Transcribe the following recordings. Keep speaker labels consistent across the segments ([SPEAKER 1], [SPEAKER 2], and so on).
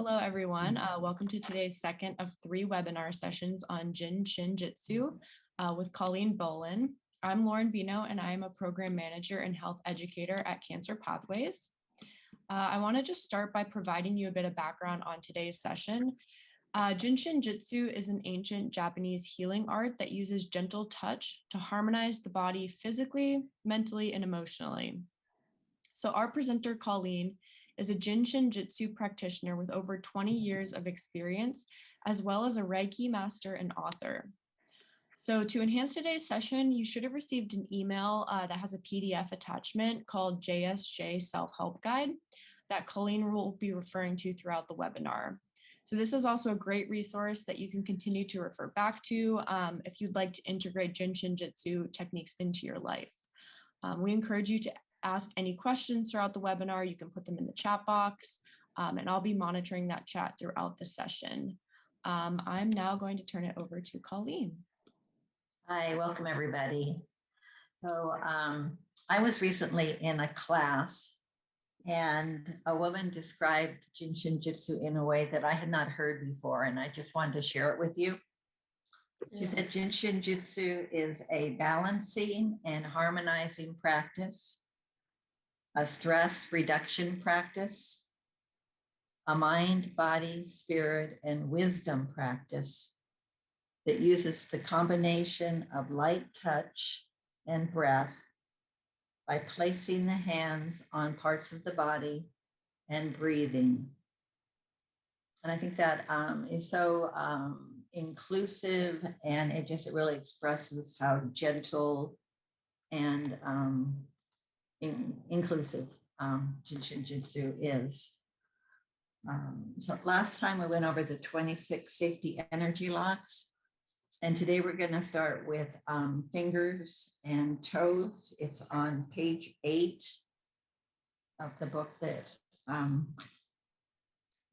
[SPEAKER 1] Hello, everyone. Welcome to today's second of 3 webinar sessions on Jin Shin Jyutsu with Colleen Bollen. I'm Lauren Bino, and I am a program manager and health educator at Cancer Pathways. I want to just start by providing you a bit of background on today's session. Jin Shin Jyutsu is an ancient Japanese healing art that uses gentle touch to harmonize the body physically, mentally, and emotionally. So our presenter, Colleen, is a Jin Shin Jyutsu practitioner with over 20 years of experience, as well as a Reiki master and author. So to enhance today's session, you should have received an email that has a PDF attachment called JSJ Self-Help Guide that Colleen will be referring to throughout the webinar. So this is also a great resource that you can continue to refer back to if you'd like to integrate Jin Shin Jyutsu techniques into your life. We encourage you to ask any questions throughout the webinar. You can put them in the chat box, and I'll be monitoring that chat throughout the session. I'm now going to turn it over to Colleen.
[SPEAKER 2] Hi, welcome everybody. So I was recently in a class and a woman described Jin Shin Jyutsu in a way that I had not heard before, and I just wanted to share it with you. She said Jin Shin Jyutsu is a balancing and harmonizing practice, a stress reduction practice, a mind, body, spirit, and wisdom practice that uses the combination of light touch and breath by placing the hands on parts of the body and breathing. And I think that is so inclusive, and it really expresses how gentle and inclusive Jin Shin Jyutsu is. So last time we went over the 26 safety energy locks, and today we're going to start with fingers and toes. It's on page 8 of the book that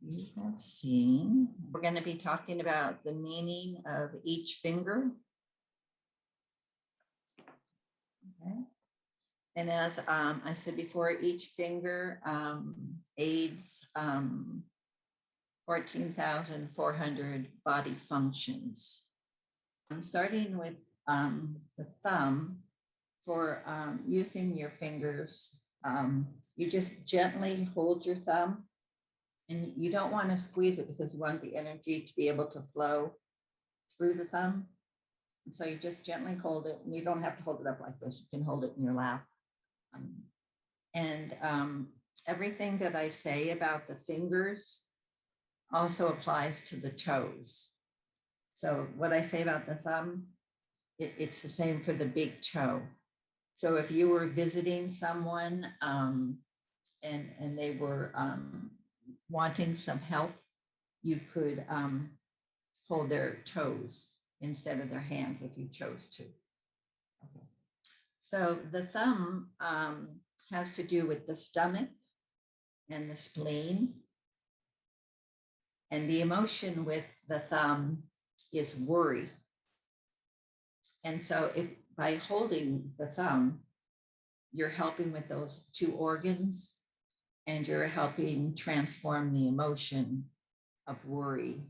[SPEAKER 2] you have seen. We're going to be talking about the meaning of each finger. Okay. And as I said before, each finger aids 14,400 body functions. I'm starting with the thumb. For using your fingers, you just gently hold your thumb, and you don't want to squeeze it because you want the energy to be able to flow through the thumb. And so you just gently hold it, and you don't have to hold it up like this. You can hold it in your lap. Everything that I say about the fingers also applies to the toes. So what I say about the thumb, it's the same for the big toe. So if you were visiting someone and they were wanting some help, you could hold their toes instead of their hands if you chose to. Okay. So the thumb has to do with the stomach and the spleen. And the emotion with the thumb is worry. And so if by holding the thumb, you're helping with those two organs, and you're helping transform the emotion of worry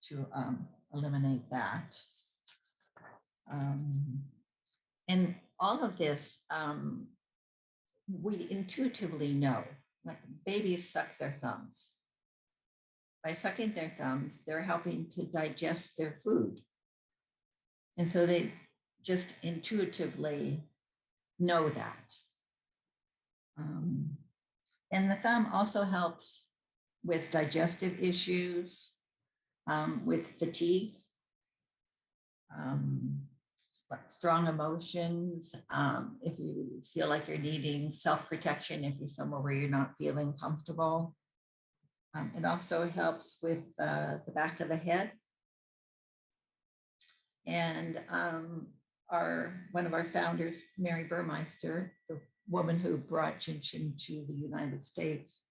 [SPEAKER 2] to eliminate that. And all of this, we intuitively know, like babies suck their thumbs. By sucking their thumbs, they're helping to digest their food. And so they just intuitively know that. And the thumb also helps with digestive issues, with fatigue, strong emotions, if you feel like you're needing self-protection, if you're somewhere where you're not feeling comfortable. It also helps with the back of the head. And one of our founders, Mary Burmeister, the woman who brought Jin Shin to the United States,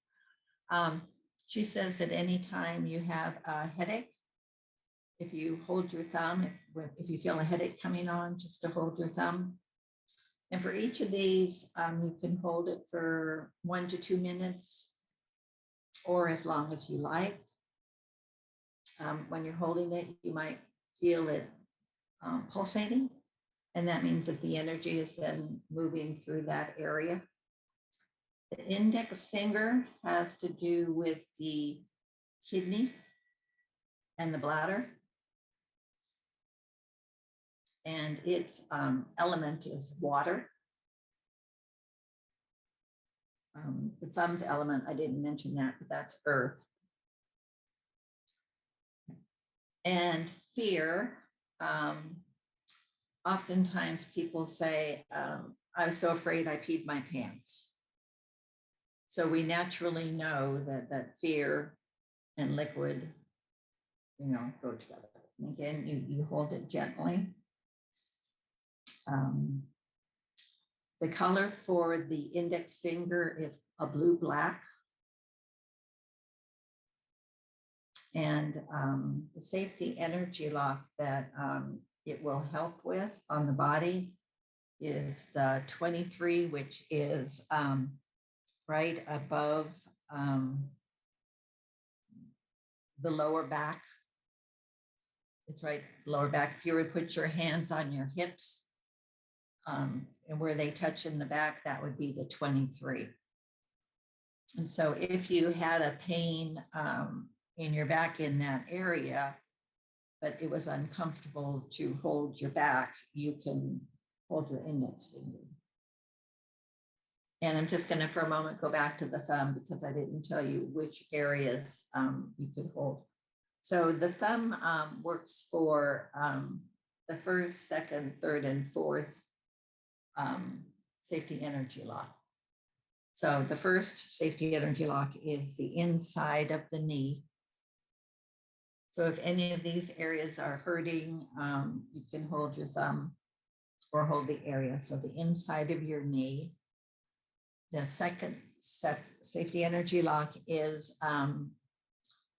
[SPEAKER 2] she says that anytime you have a headache, if you hold your thumb, if you feel a headache coming on, just to hold your thumb. And for each of these, you can hold it for 1 to 2 minutes. or as long as you like. When you're holding it, you might feel it pulsating, and that means that the energy is then moving through that area. The index finger has to do with the kidney and the bladder, and its element is water. The thumb's element, I didn't mention that, but that's earth. And fear, oftentimes people say, I was so afraid I peed my pants. So we naturally know that fear and liquid, go together. And again, you hold it gently. The color for the index finger is a blue-black. And the safety energy lock that it will help with on the body is the 23, which is right above the lower back. It's right lower back. If you would put your hands on your hips and where they touch in the back, that would be the 23. And so if you had a pain in your back in that area, but it was uncomfortable to hold your back, you can hold your index finger. And I'm just going to, for a moment, go back to the thumb because I didn't tell you which areas you could hold. So the thumb works for the first, second, third, and fourth safety energy lock. So the first safety energy lock is the inside of the knee. So if any of these areas are hurting, you can hold your thumb or hold the area. So the inside of your knee. The second safety energy lock is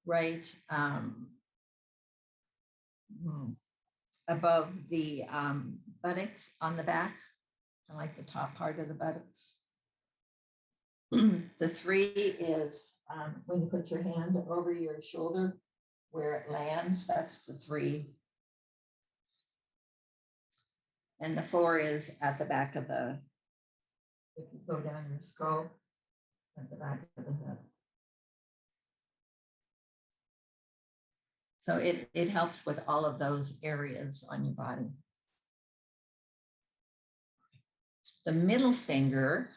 [SPEAKER 2] right above the buttocks on the back, like the top part of the buttocks. The 3 is when you put your hand over your shoulder where it lands, that's the 3. And the 4 is at the back of the, if you go down your skull, at the back of the head. So it helps with all of those areas on your body. The middle finger,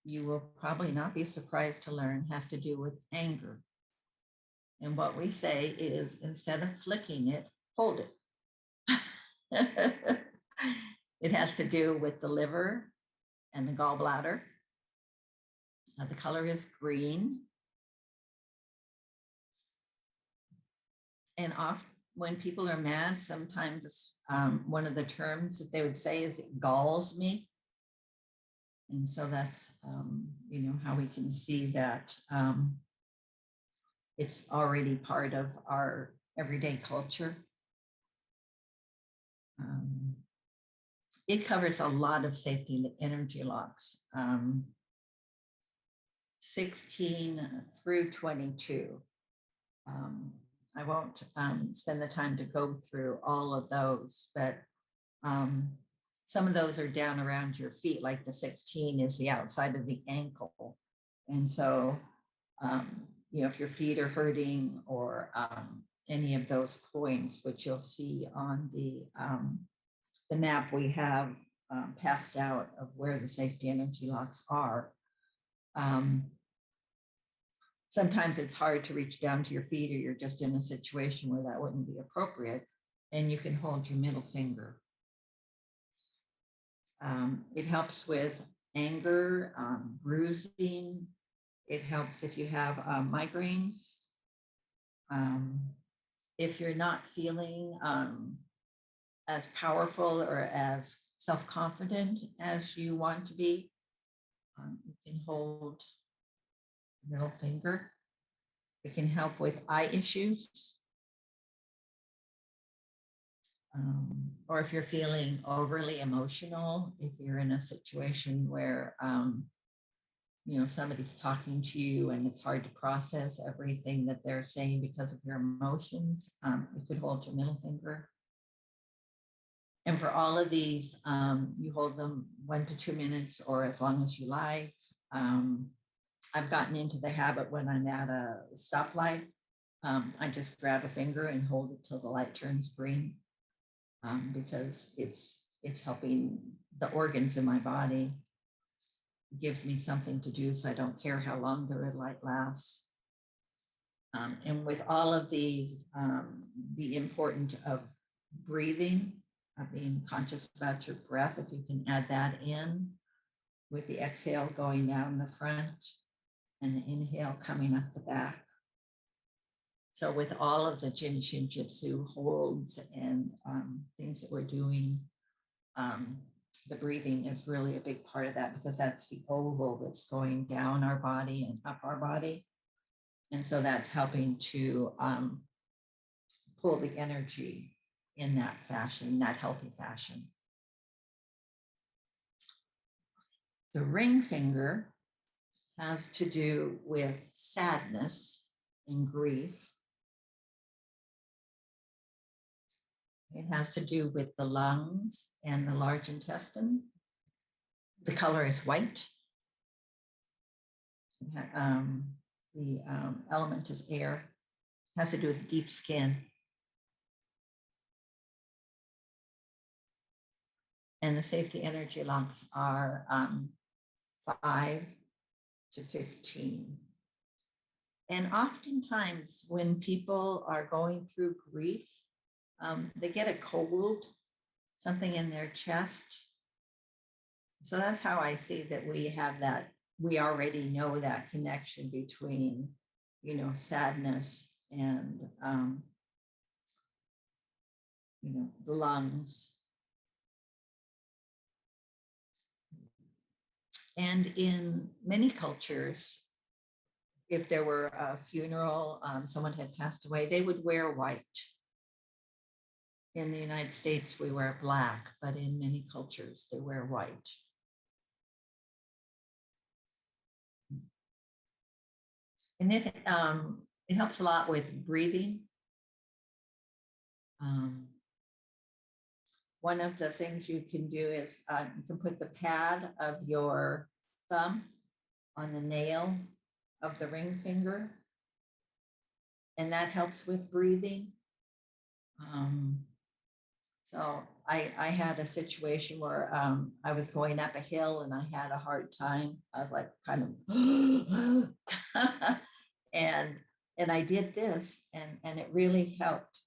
[SPEAKER 2] you will probably not be surprised to learn, has to do with anger. And what we say is, instead of flicking it, hold it. It has to do with the liver and the gallbladder. The color is green. And when people are mad, sometimes one of the terms that they would say is, it galls me. And so that's, how we can see that it's already part of our everyday culture. It covers a lot of safety energy locks, 16 through 22. I won't spend the time to go through all of those, but some of those are down around your feet, like the 16 is the outside of the ankle. And so, if your feet are hurting or any of those points, which you'll see on the map we have passed out of where the safety energy locks are. Sometimes it's hard to reach down to your feet, or you're just in a situation where that wouldn't be appropriate, and you can hold your middle finger. It helps with anger, bruising. It helps if you have migraines. If you're not feeling as powerful or as self-confident as you want to be, you can hold the middle finger. It can help with eye issues. Or if you're feeling overly emotional, if you're in a situation where somebody's talking to you and it's hard to process everything that they're saying because of your emotions, you could hold your middle finger. And for all of these, you hold them 1 to 2 minutes or as long as you like. I've gotten into the habit when I'm at a stoplight, I just grab a finger and hold it till the light turns green, because it's helping the organs in my body. It gives me something to do, so I don't care how long the red light lasts. And with all of these, the importance of breathing, of being conscious about your breath, if you can add that in with the exhale going down the front and the inhale coming up the back. So with all of the Jin Shin Jyutsu holds and things that we're doing, the breathing is really a big part of that, because that's the oval that's going down our body and up our body. And so that's helping to pull the energy in that fashion, that healthy fashion. The ring finger has to do with sadness and grief. It has to do with the lungs and the large intestine. The color is white. The element is air. It has to do with deep skin. And the safety energy locks are 5 to 15. And oftentimes when people are going through grief, they get a cold, something in their chest. So that's how I see that we have that. We already know that connection between, sadness and, the lungs. And in many cultures, if there were a funeral, someone had passed away, they would wear white. In the United States, we wear black, but in many cultures, they wear white. And it helps a lot with breathing. One of the things you can do is you can put the pad of your thumb on the nail of the ring finger, and that helps with breathing. So I had a situation where I was going up a hill and I had a hard time. I was like kind of, and I did this, and it really helped.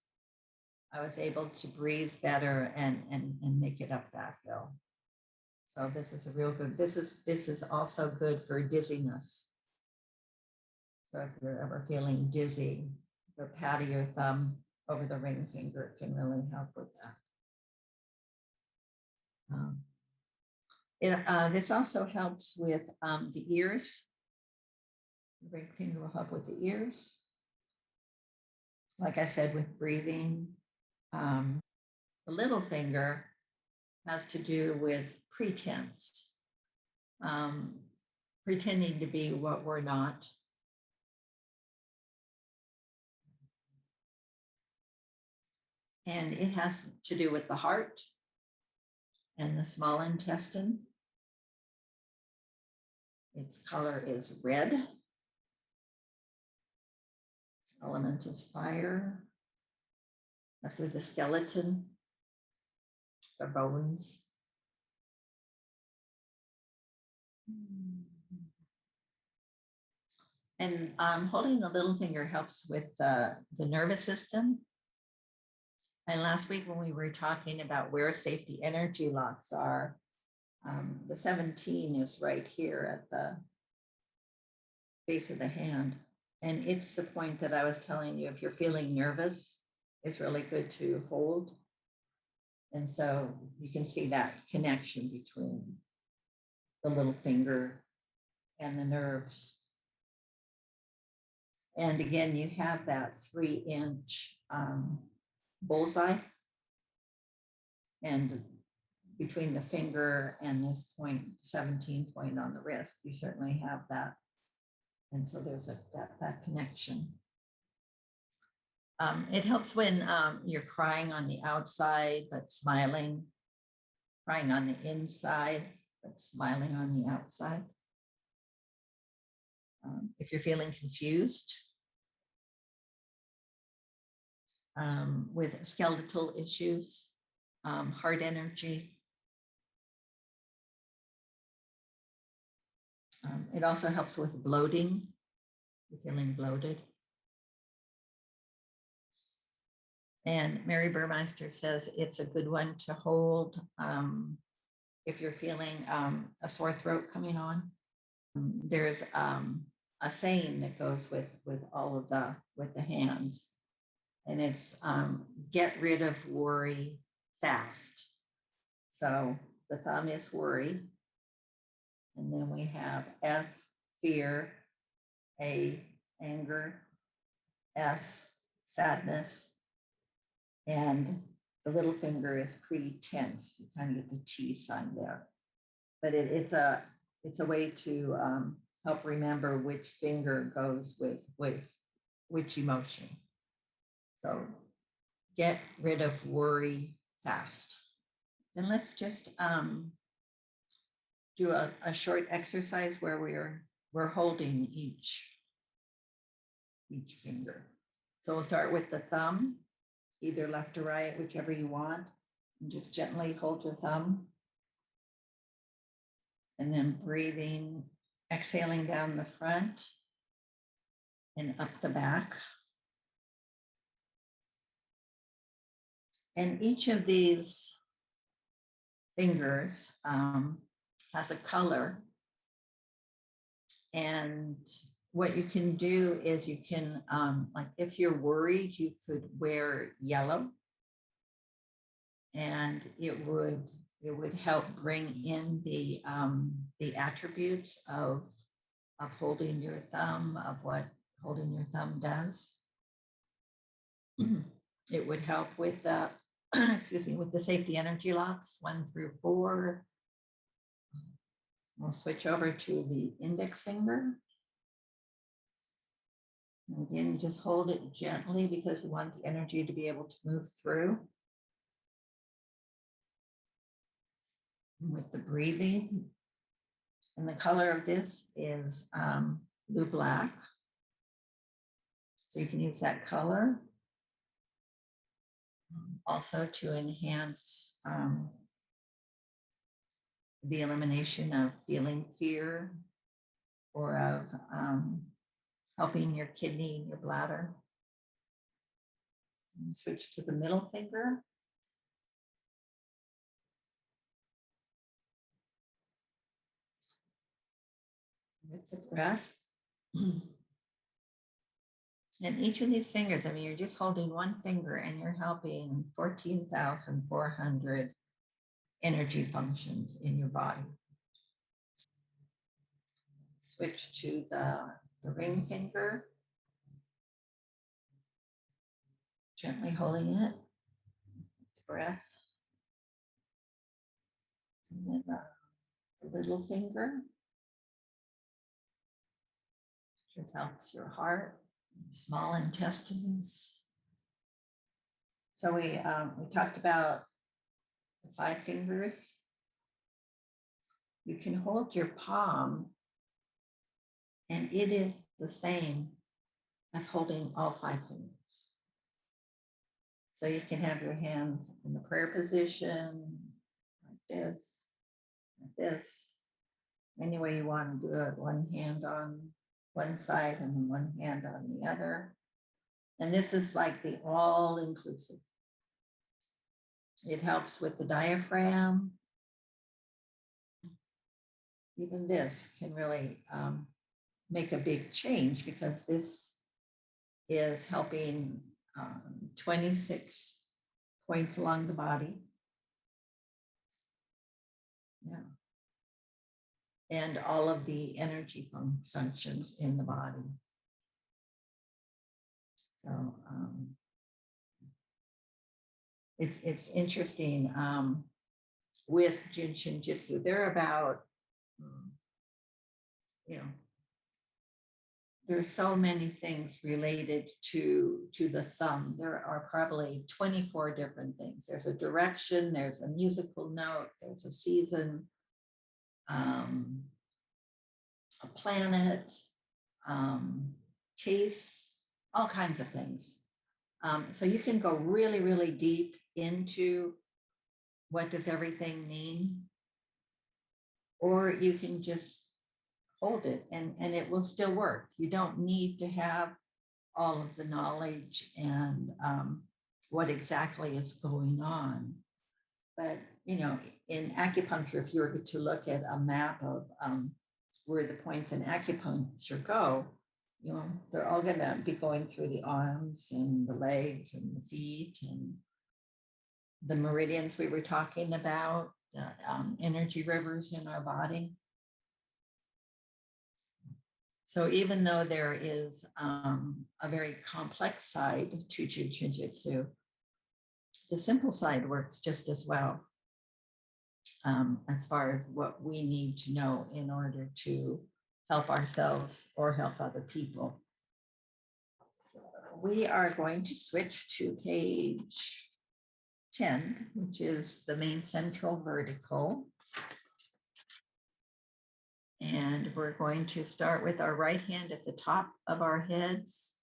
[SPEAKER 2] I was able to breathe better and make it up that hill. So this is a real good. This is also good for dizziness. So if you're ever feeling dizzy, the pat of your thumb over the ring finger can really help with that. This also helps with the ears. The ring finger will help with the ears. Like I said, with breathing. The little finger has to do with pretense, pretending to be what we're not. And it has to do with the heart and the small intestine. Its color is red. Its element is fire. That's with the skeleton, the bones. And holding the little finger helps with the nervous system. And last week when we were talking about where safety energy locks are, the 17 is right here at the base of the hand. And it's the point that I was telling you, if you're feeling nervous, it's really good to hold. And so you can see that connection between the little finger and the nerves. And again, you have that 3-inch bullseye. And between the finger and this point 17 point on the wrist. You certainly have that. And so there's that connection. It helps when you're crying on the outside, but smiling, crying on the inside, but smiling on the outside. If you're feeling confused with skeletal issues, heart energy. It also helps with bloating, you're feeling bloated. And Mary Burmeister says it's a good one to hold if you're feeling a sore throat coming on. There's a saying that goes with all of with the hands, and it's get rid of worry fast. So the thumb is worry, and then we have F, fear, A, anger, S, sadness, and the little finger is pretense. You kind of get the T sign there, but it's a way to help remember which finger goes with which emotion. So get rid of worry fast. Then let's just do a short exercise where we're holding each finger. So we'll start with the thumb, either left or right, whichever you want, and just gently hold your thumb. And then breathing, exhaling down the front and up the back. And each of these fingers has a color. And what you can do is you can, like if you're worried, you could wear yellow, and it would help bring in the attributes of holding your thumb, of what holding your thumb does. It would help with the excuse me, with the safety energy locks 1 through 4. We'll switch over to the index finger. And again, just hold it gently because we want the energy to be able to move through. With the breathing, and the color of this is blue black, so you can use that color also to enhance the elimination of feeling fear, or of helping your kidney and your bladder. And switch to the middle finger. With the breath. And each of these fingers, I mean, you're just holding one finger and you're helping 14,400 energy functions in your body. Switch to the ring finger. Gently holding it. Breath. And then the little finger. Just helps your heart, small intestines. So we talked about the 5 fingers. You can hold your palm, and it is the same as holding all 5 fingers. So you can have your hands in the prayer position, like this, any way you want to do it. One hand on one side and then one hand on the other. And this is like the all-inclusive. It helps with the diaphragm. Even this can really make a big change, because this is helping 26 points along the body. Yeah. And all of the energy functions in the body. So it's interesting with Jin Shin Jyutsu. They're about, you know, there's so many things related to the thumb. There are probably 24 different things. There's a direction, there's a musical note, there's a season, a planet, taste, all kinds of things. So you can go really, really deep into what does everything mean, or you can just hold it and it will still work. You don't need to have all of the knowledge and what exactly is going on. But, you know, in acupuncture, if you were to look at a map of where the points in acupuncture go, you know, they're all going to be going through the arms and the legs and the feet and the meridians we were talking about, the energy rivers in our body. So even though there is a very complex side to Jin Shin Jyutsu, the simple side works just as well as far as what we need to know in order to help ourselves or help other people. So we are going to switch to page 10, which is the main central vertical. And we're going to start with our right hand at the top of our heads.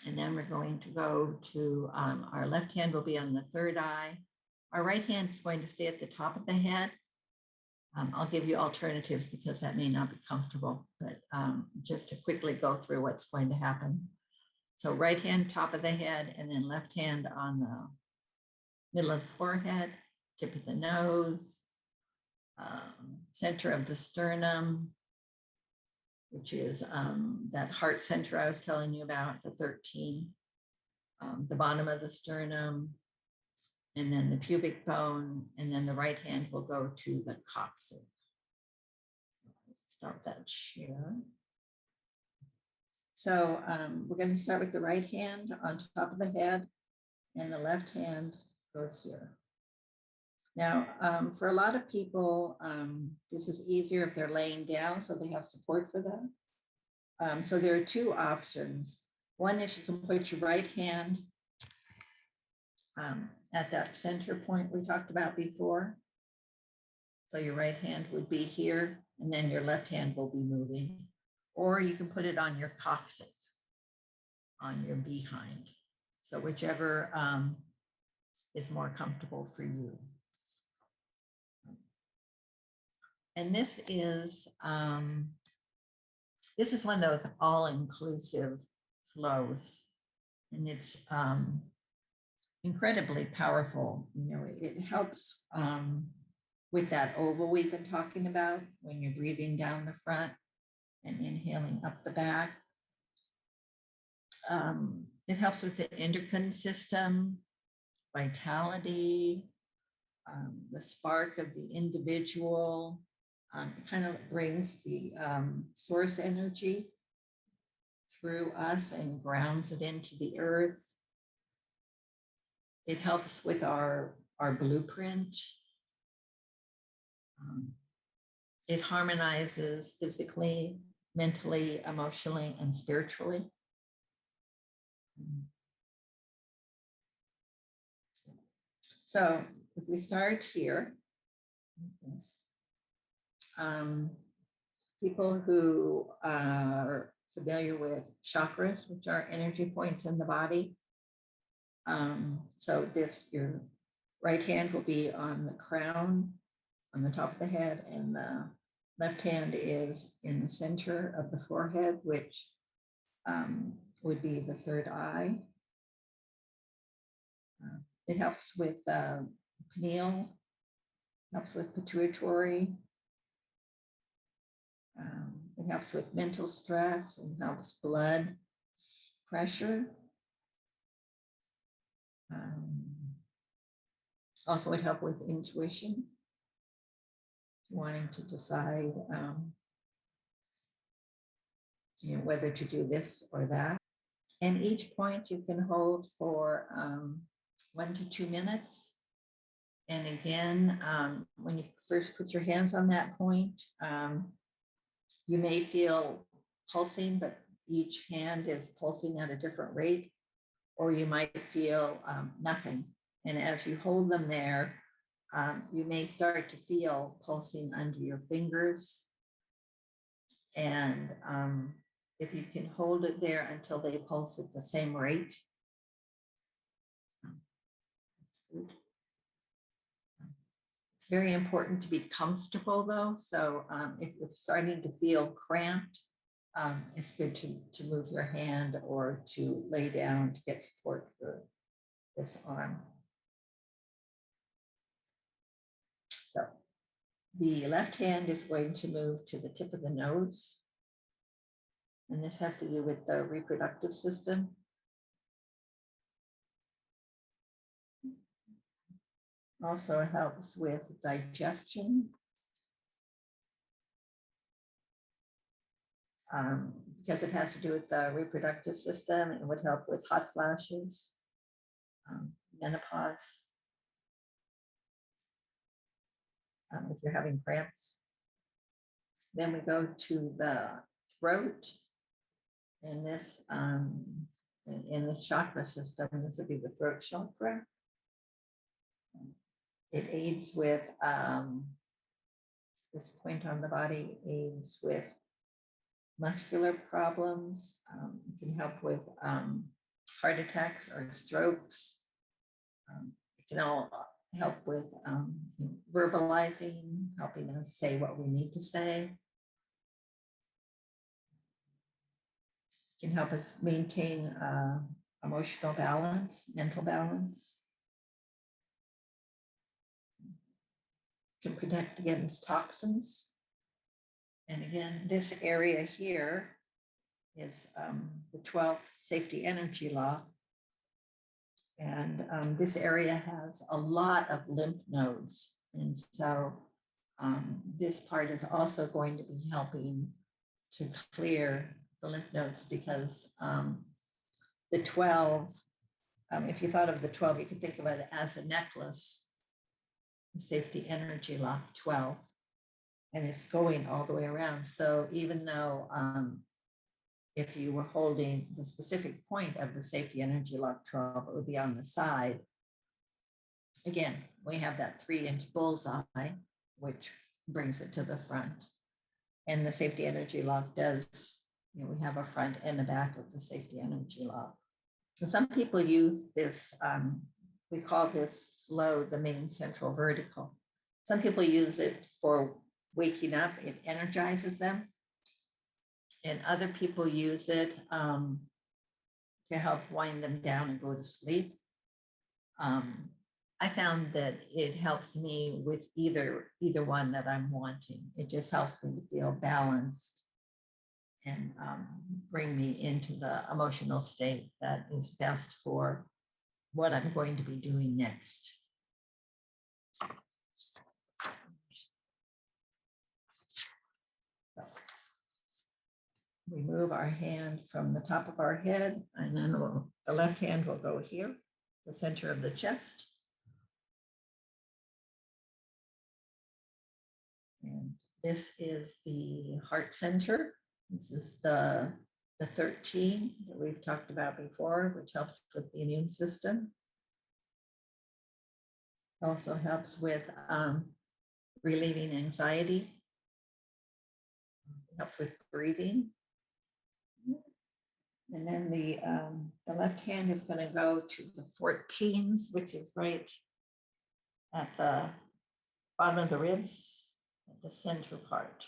[SPEAKER 2] And then we're going to go to our left hand will be on the third eye. Our right hand is going to stay at the top of the head. I'll give you alternatives because that may not be comfortable, but just to quickly go through what's going to happen. So right hand, top of the head, and then left hand on the middle of the forehead, tip of the nose, center of the sternum, which is that heart center I was telling you about, the 13, the bottom of the sternum, and then the pubic bone, and then the right hand will go to the coccyx. Start that chair. So we're going to start with the right hand on top of the head, and the left hand goes here. Now, for a lot of people, this is easier if they're laying down, so they have support for them. So there are two options. One is you can put your right hand at that center point we talked about before. So your right hand would be here, and then your left hand will be moving. Or you can put it on your coccyx, on your behind. So whichever is more comfortable for you. And this is one of those all-inclusive flows, and it's incredibly powerful. You know, it helps with that oval we've been talking about when you're breathing down the front and inhaling up the back. It helps with the endocrine system, vitality, the spark of the individual. It kind of brings the source energy through us and grounds it into the earth. It helps with our blueprint. It harmonizes physically, mentally, emotionally, and spiritually. So if we start here, people who are familiar with chakras, which are energy points in the body. So your right hand will be on the crown, on the top of the head, and the left hand is in the center of the forehead, which would be the third eye. It helps with pineal, helps with pituitary. It helps with mental stress and helps blood pressure. Also would help with intuition, wanting to decide whether to do this or that. And each point you can hold for 1 to 2 minutes. And again, when you first put your hands on that point, you may feel pulsing, but each hand is pulsing at a different rate, or you might feel nothing. And as you hold them there, you may start to feel pulsing under your fingers. And if you can hold it there until they pulse at the same rate, that's good. It's very important to be comfortable though. So if you're starting to feel cramped, it's good to move your hand or to lay down to get support for this arm. So the left hand is going to move to the tip of the nose. And this has to do with the reproductive system. Also helps with digestion. Because it has to do with the reproductive system, it would help with hot flashes, menopause, if you're having cramps. Then we go to the throat, and this in the chakra system, this would be the throat chakra. It aids with this point on the body, aids with muscular problems. It can help with heart attacks or strokes. It can all help with verbalizing, helping us say what we need to say. It can help us maintain emotional balance, mental balance. It can protect against toxins. And again, this area here is the 12th safety energy law. And this area has a lot of lymph nodes. And so this part is also going to be helping to clear the lymph nodes, because the 12, if you thought of the 12, you could think of it as a necklace, the safety energy lock 12. And it's going all the way around. So even though if you were holding the specific point of the safety energy lock 12, it would be on the side. Again, we have that 3-inch bullseye, which brings it to the front. And the safety energy lock does, we have a front and a back of the safety energy lock. So some people use this, we call this flow the main central vertical. Some people use it for waking up, it energizes them. And other people use it to help wind them down and go to sleep. I found that it helps me with either one that I'm wanting. It just helps me to feel balanced and bring me into the emotional state that is best for what I'm going to be doing next. We move our hand from the top of our head, and then the left hand will go here, the center of the chest. And this is the heart center. This is the 13 that we've talked about before, which helps with the immune system. Also helps with relieving anxiety. Helps with breathing. And then the left hand is going to go to the 14s, which is right at the bottom of the ribs, at the center part.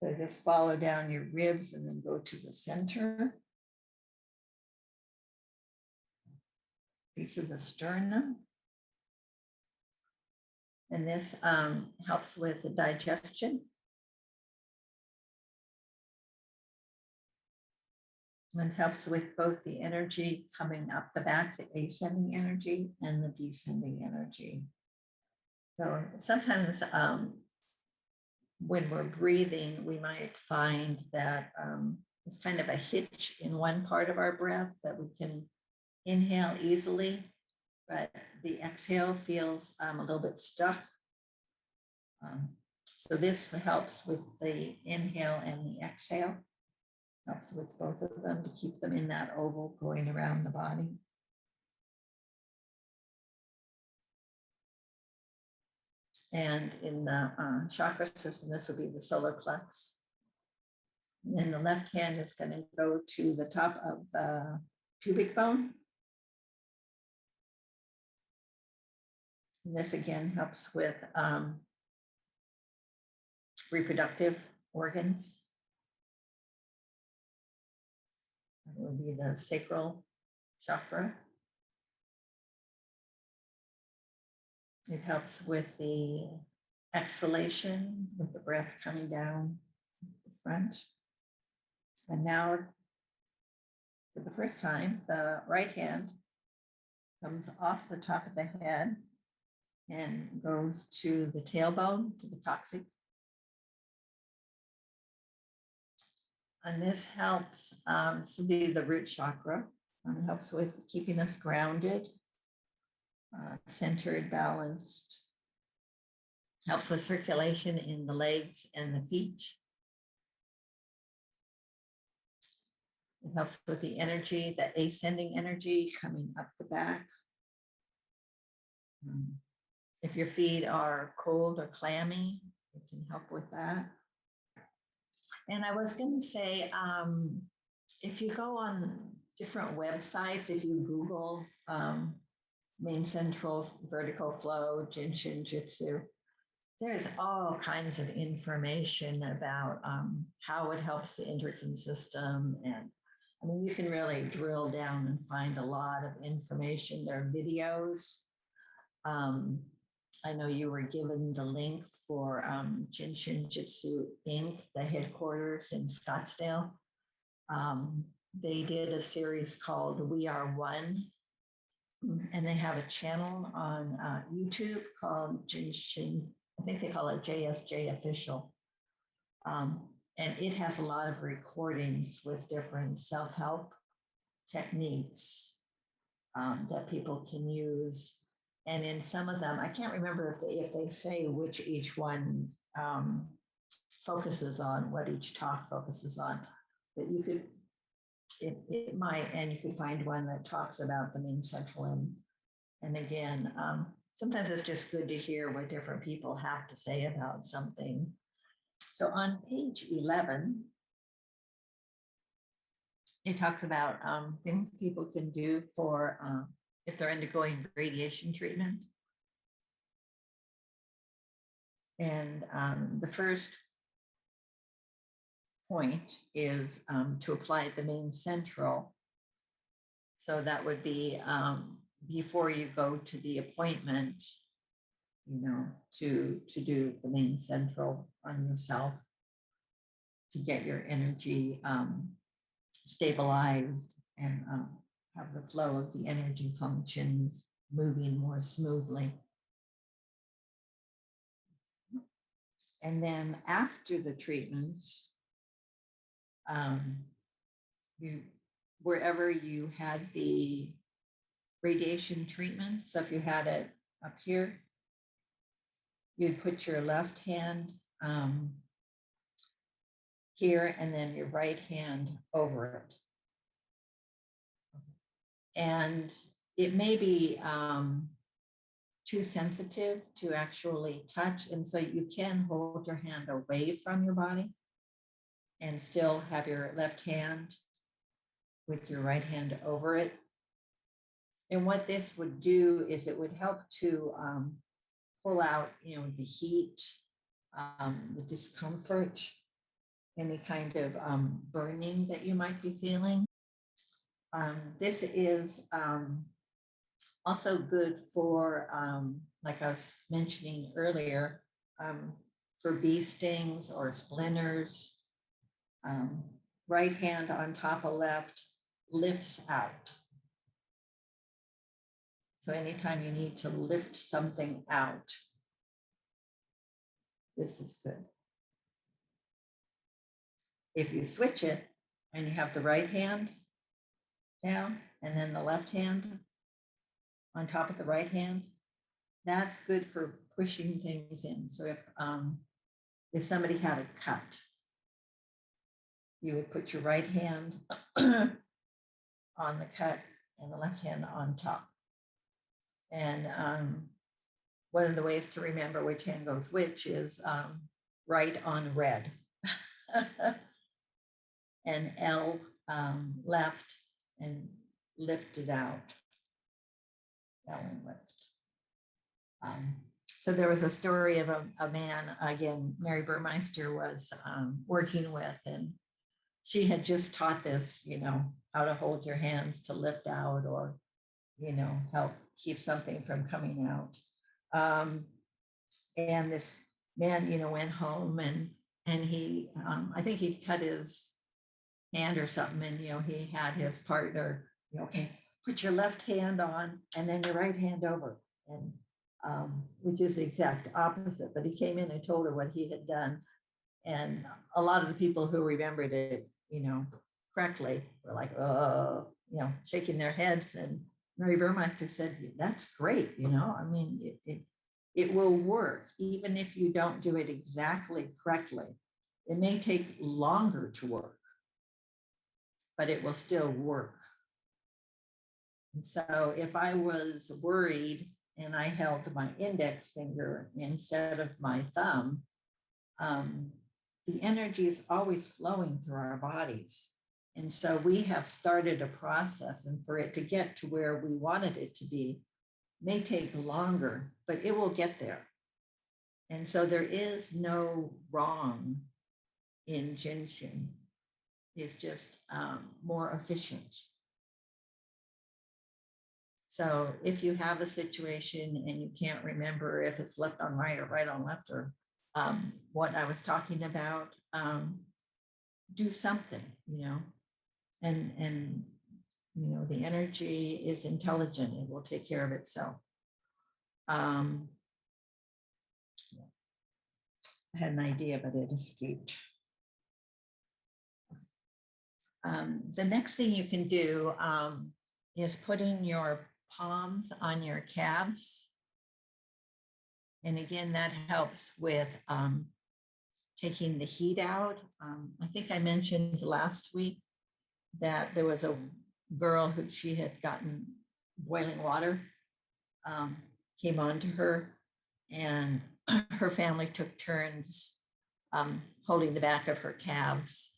[SPEAKER 2] So just follow down your ribs and then go to the center. Piece of the sternum. And this helps with the digestion. And helps with both the energy coming up the back, the ascending energy, and the descending energy. So sometimes when we're breathing, we might find that it's kind of a hitch in one part of our breath that we can inhale easily, but the exhale feels a little bit stuck. So this helps with the inhale and the exhale, helps with both of them to keep them in that oval going around the body. And in the chakra system, this would be the solar plex. And then the left hand is going to go to the top of the pubic bone. And this again helps with reproductive organs. That would be the sacral chakra. It helps with the exhalation, with the breath coming down the front. And now, for the first time, the right hand comes off the top of the head and goes to the tailbone, to the coccyx. And this helps, this will be the root chakra. It helps with keeping us grounded, centered, balanced. Helps with circulation in the legs and the feet. It helps with the energy, the ascending energy coming up the back. If your feet are cold or clammy, it can help with that. And I was going to say, if you go on different websites, if you Google main central vertical flow, Jin Shin Jyutsu, there's all kinds of information about how it helps the endocrine system. And I mean, you can really drill down and find a lot of information. There are videos. I know you were given the link for Jin Shin Jyutsu Inc., the headquarters in Scottsdale. They did a series called We Are One, and they have a channel on YouTube called Jin Shin, I think they call it JSJ Official. And it has a lot of recordings with different self-help techniques that people can use. And in some of them, I can't remember if they say which each one focuses on, what each talk focuses on, but you could, it might, and you could find one that talks about the main central. And again, sometimes it's just good to hear what different people have to say about something. So on page 11, it talks about things people can do for if they're undergoing radiation treatment. And the first point is to apply the main central. So that would be before you go to the appointment, you know, to do the main central on yourself to get your energy stabilized and have the flow of the energy functions moving more smoothly. And then after the treatments, wherever you had the radiation treatment, so if you had it up here, you'd put your left hand here and then your right hand over it. And it may be too sensitive to actually touch. And so you can hold your hand away from your body and still have your left hand with your right hand over it. And what this would do is it would help to pull out, you know, the heat, the discomfort, any kind of burning that you might be feeling. This is also good for, like I was mentioning earlier, for bee stings or splinters. Right hand on top of left lifts out. So anytime you need to lift something out, this is good. If you switch it and you have the right hand down, and then the left hand on top of the right hand. That's good for pushing things in. So if somebody had a cut, you would put your right hand on the cut and the left hand on top. And one of the ways to remember which hand goes which is right on red. And L left and lift it out. L and lift. So there was a story of a man, again, Mary Burmeister was working with, and she had just taught this, how to hold your hands to lift out or, help keep something from coming out. And this man, went home and he, I think he cut his hand or something, and, he had his partner, okay, put your left hand on and then your right hand over. And which is the exact opposite, but he came in and told her what he had done. And a lot of the people who remembered it, correctly were like, oh, shaking their heads. And Mary Burmeister said, that's great. I mean, it will work, even if you don't do it exactly correctly. It may take longer to work, but it will still work. And so if I was worried and I held my index finger instead of my thumb, the energy is always flowing through our bodies. And so we have started a process, and for it to get to where we wanted it to be may take longer, but it will get there. And so there is no wrong in Jin Shin. It's just more efficient. So if you have a situation and you can't remember if it's left on right or right on left, or what I was talking about, do something, and the energy is intelligent. It will take care of itself. I had an idea, but it escaped. The next thing you can do is putting your palms on your calves. And again, that helps with taking the heat out. I think I mentioned last week that there was a girl who she had gotten boiling water, came onto her, and her family took turns holding the back of her calves.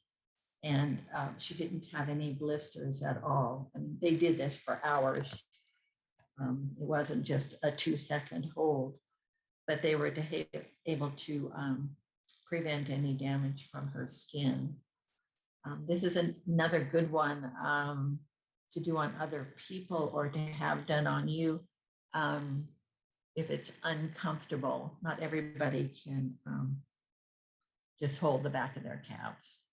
[SPEAKER 2] And she didn't have any blisters at all. I mean, they did this for hours. It wasn't just a 2-second hold, but they were able to prevent any damage from her skin. This is another good one to do on other people or to have done on you if it's uncomfortable. Not everybody can just hold the back of their calves.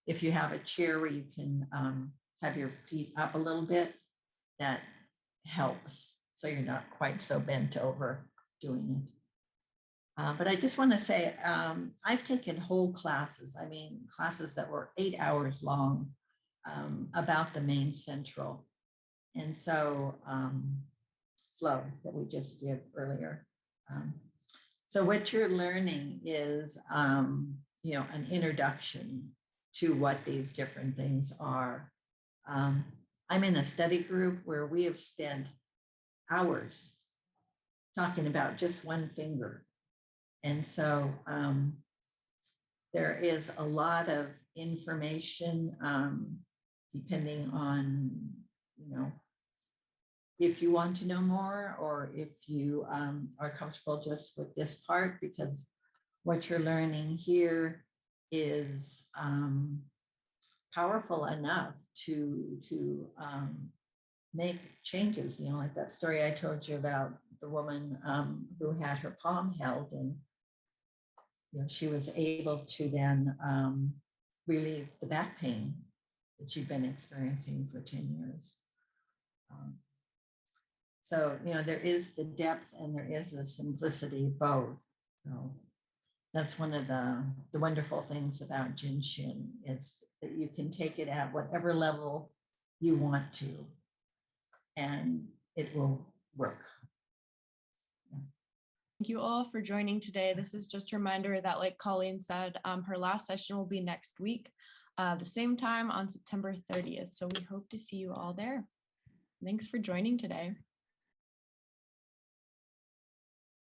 [SPEAKER 2] If you have a chair where you can have your feet up a little bit, that helps. So you're not quite so bent over doing it. But I just want to say, I've taken whole classes, classes that were 8 hours long about the main central. And so flow that we just did earlier. So what you're learning is, an introduction to what these different things are. I'm in a study group where we have spent hours talking about just one finger. And so there is a lot of information depending on, if you want to know more or if you are comfortable just with this part, because what you're learning here is powerful enough to make changes, like that story I told you about the woman who had her palm held, and she was able to then relieve the back pain that she'd been experiencing for 10 years. So, there is the depth and there is the simplicity both. So that's one of the wonderful things about Jin Shin, is that you can take it at whatever level you want to, and it will work.
[SPEAKER 1] Thank you all for joining today. This is just a reminder that, like Colleen said, her last session will be next week, the same time on September 30th. So we hope to see you all there. Thanks for joining today.